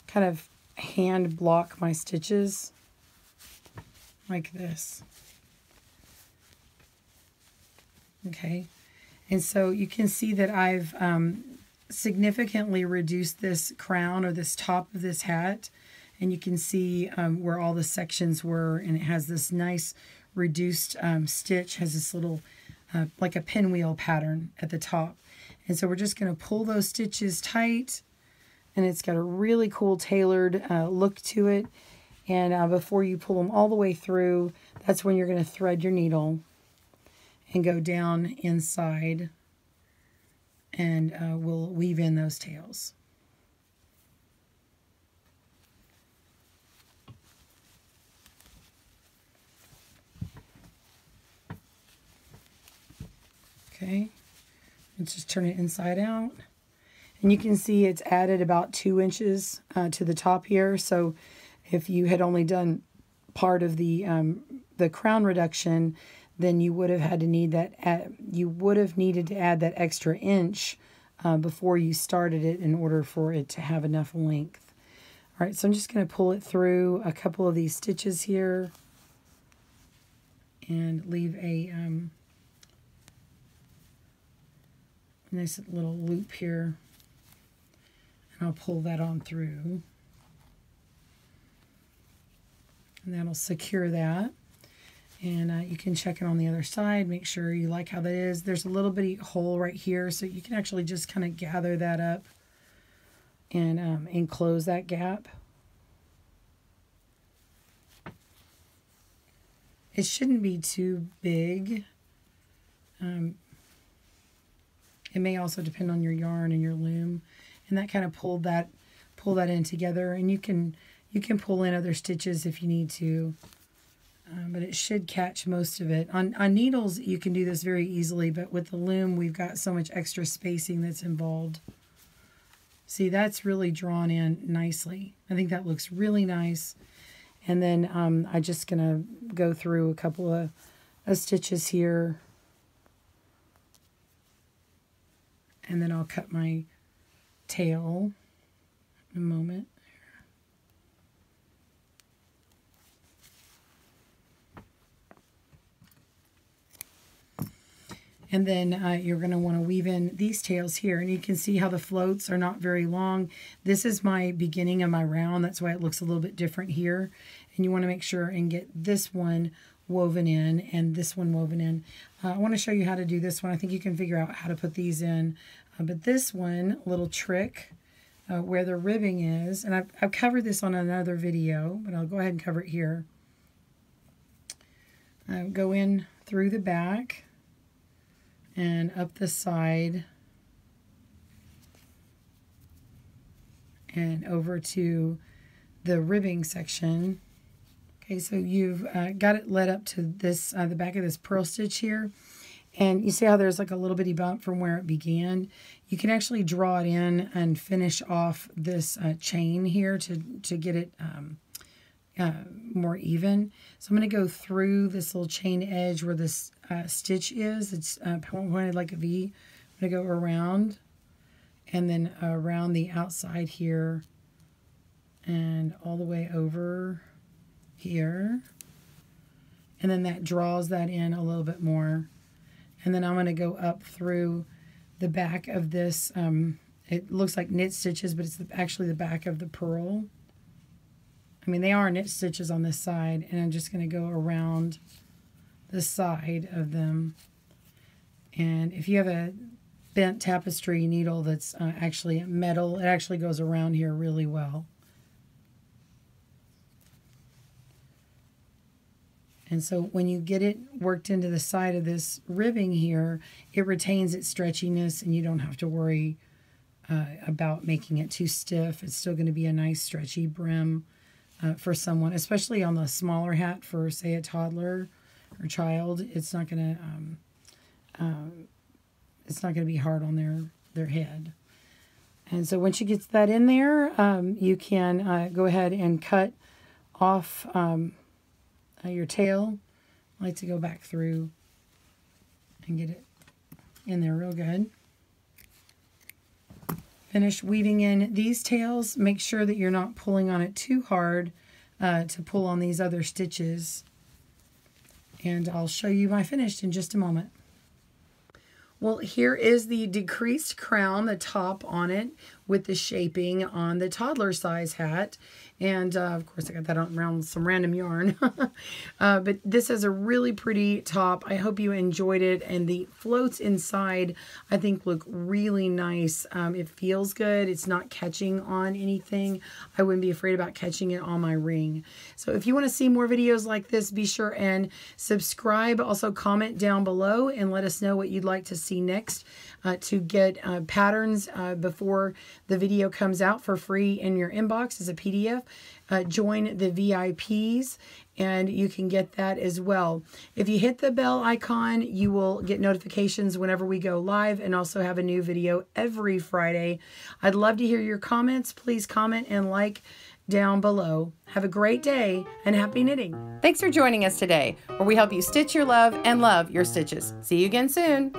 Kind of hand block my stitches like this. Okay. And so you can see that I've significantly reduced this crown or this top of this hat. And you can see where all the sections were, and it has this nice reduced stitch, has this little like a pinwheel pattern at the top. And so we're just going to pull those stitches tight, and it's got a really cool tailored look to it. And before you pull them all the way through, that's when you're going to thread your needle and go down inside, and we'll weave in those tails. Okay, let's just turn it inside out. And you can see it's added about 2 inches to the top here. So if you had only done part of the crown reduction, then you would have had to need that. You would have needed to add that extra inch before you started it in order for it to have enough length. All right, so I'm just going to pull it through a couple of these stitches here and leave a nice little loop here, and I'll pull that on through, and that'll secure that. And you can check it on the other side, make sure you like how that is. There's a little bitty hole right here, so you can actually just kind of gather that up and enclose that gap. It shouldn't be too big. It may also depend on your yarn and your loom, and that kind of pull that in together. And you can pull in other stitches if you need to. But it should catch most of it. On needles, you can do this very easily, but with the loom, we've got so much extra spacing that's involved. See, that's really drawn in nicely. I think that looks really nice. And then I'm just going to go through a couple of stitches here. And then I'll cut my tail in a moment. And then you're going to want to weave in these tails here. And you can see how the floats are not very long. This is my beginning of my round. That's why it looks a little bit different here. And you want to make sure and get this one woven in and this one woven in. I want to show you how to do this one. I think you can figure out how to put these in. But this one, little trick, where the ribbing is, and I've covered this on another video, but I'll go ahead and cover it here. Go in through the back and up the side and over to the ribbing section. Okay, so you've got it led up to this the back of this purl stitch here, and you see how there's like a little bitty bump from where it began. You can actually draw it in and finish off this chain here to get it more even. So I'm going to go through this little chain edge where this stitch is. It's pointed like a V. I'm going to go around and then around the outside here and all the way over here. And then that draws that in a little bit more. And then I'm going to go up through the back of this. It looks like knit stitches, but it's actually the back of the purl. I mean, they are knit stitches on this side, and I'm just going to go around the side of them. And if you have a bent tapestry needle that's actually metal, it actually goes around here really well. And so when you get it worked into the side of this ribbing here, it retains its stretchiness, and you don't have to worry about making it too stiff. It's still going to be a nice stretchy brim. For someone, especially on the smaller hat for, say, a toddler or child, it's not going to be hard on their head. And so once you get that in there, you can go ahead and cut off your tail. I like to go back through and get it in there real good. Finish weaving in these tails. Make sure that you're not pulling on it too hard to pull on these other stitches. And I'll show you my finished in just a moment. Well, here is the decreased crown, the top on it, with the shaping on the toddler size hat. And of course I got that on around some random yarn. But this is a really pretty top. I hope you enjoyed it. And the floats inside I think look really nice. It feels good. It's not catching on anything. I wouldn't be afraid about catching it on my ring. So if you want to see more videos like this, be sure and subscribe. Also comment down below and let us know what you'd like to see next. To get patterns before the video comes out for free in your inbox as a PDF. Join the VIPs and you can get that as well. If you hit the bell icon, you will get notifications whenever we go live and also have a new video every Friday. I'd love to hear your comments. Please comment and like down below. Have a great day and happy knitting. Thanks for joining us today, where we help you stitch your love and love your stitches. See you again soon.